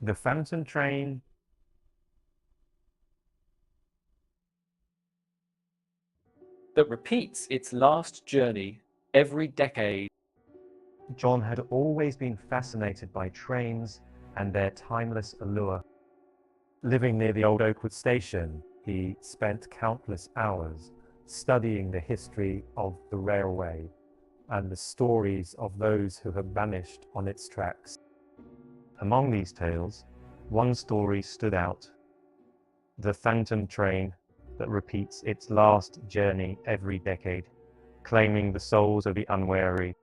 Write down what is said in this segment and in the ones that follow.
The phantom train that repeats its last journey every decade. John had always been fascinated by trains and their timeless allure. Living near the old Oakwood station, he spent countless hours studying the history of the railway and the stories of those who have vanished on its tracks. Among these tales, one story stood out: the phantom train that repeats its last journey every decade, claiming the souls of the unwary.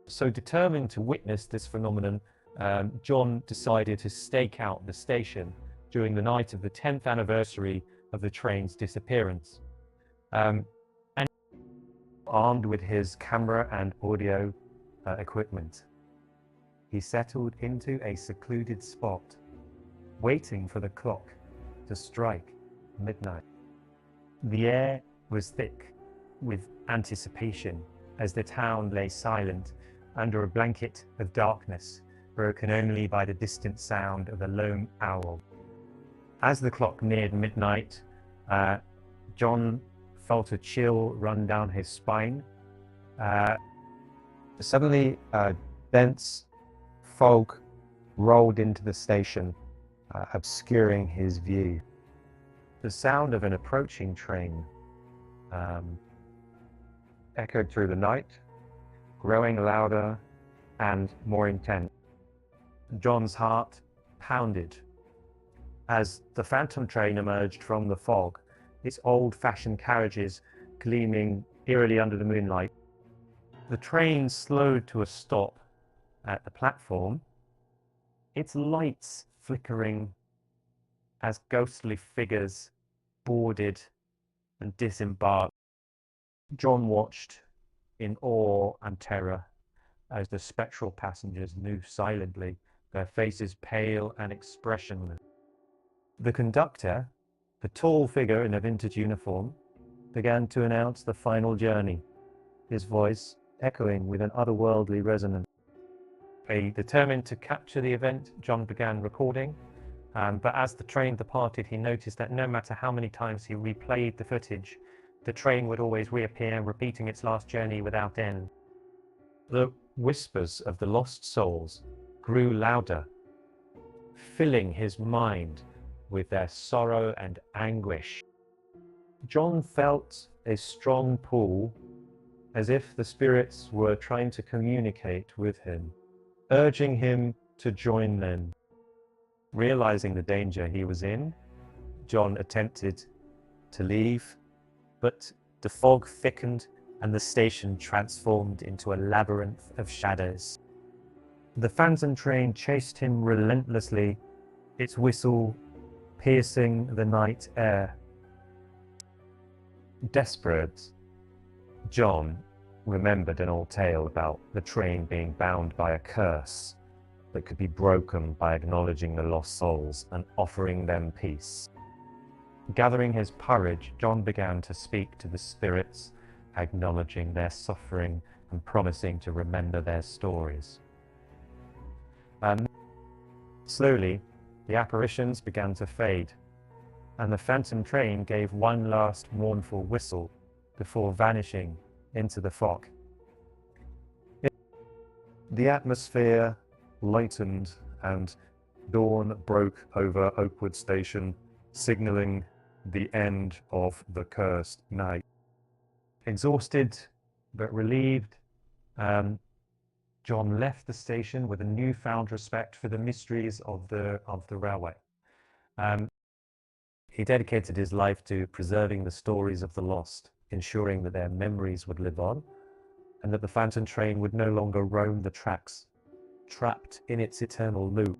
So determined to witness this phenomenon, John decided to stake out the station during the night of the 10th anniversary of the train's disappearance. And armed with his camera and audio equipment, he settled into a secluded spot, waiting for the clock to strike midnight. The air was thick with anticipation as the town lay silent under a blanket of darkness, broken only by the distant sound of a lone owl. As the clock neared midnight, John felt a chill run down his spine. Suddenly, dense fog rolled into the station, obscuring his view. The sound of an approaching train echoed through the night, growing louder and more intense. John's heart pounded as the phantom train emerged from the fog, its old-fashioned carriages gleaming eerily under the moonlight. The train slowed to a stop at the platform, its lights flickering as ghostly figures boarded and disembarked. John watched in awe and terror as the spectral passengers moved silently, their faces pale and expressionless. The conductor, a tall figure in a vintage uniform, began to announce the final journey, his voice echoing with an otherworldly resonance. Determined to capture the event, John began recording, but as the train departed, he noticed that no matter how many times he replayed the footage, the train would always reappear, repeating its last journey without end. The whispers of the lost souls grew louder, filling his mind with their sorrow and anguish. John felt a strong pull, as if the spirits were trying to communicate with him, urging him to join them. Realizing the danger he was in, John attempted to leave, but the fog thickened and the station transformed into a labyrinth of shadows. The phantom train chased him relentlessly, its whistle piercing the night air. Desperate, John remembered an old tale about the train being bound by a curse that could be broken by acknowledging the lost souls and offering them peace. Gathering his courage, John began to speak to the spirits, acknowledging their suffering and promising to remember their stories. Slowly, the apparitions began to fade, and the phantom train gave one last mournful whistle before vanishing into the fog. The atmosphere lightened and dawn broke over Oakwood Station, signaling the end of the cursed night. Exhausted but relieved, John left the station with a newfound respect for the mysteries of the railway. He dedicated his life to preserving the stories of the lost, ensuring that their memories would live on, and that the phantom train would no longer roam the tracks, trapped in its eternal loop.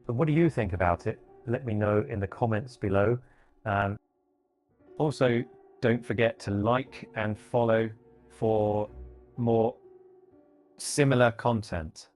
But what do you think about it? Let me know in the comments below. Also, don't forget to like and follow for more similar content.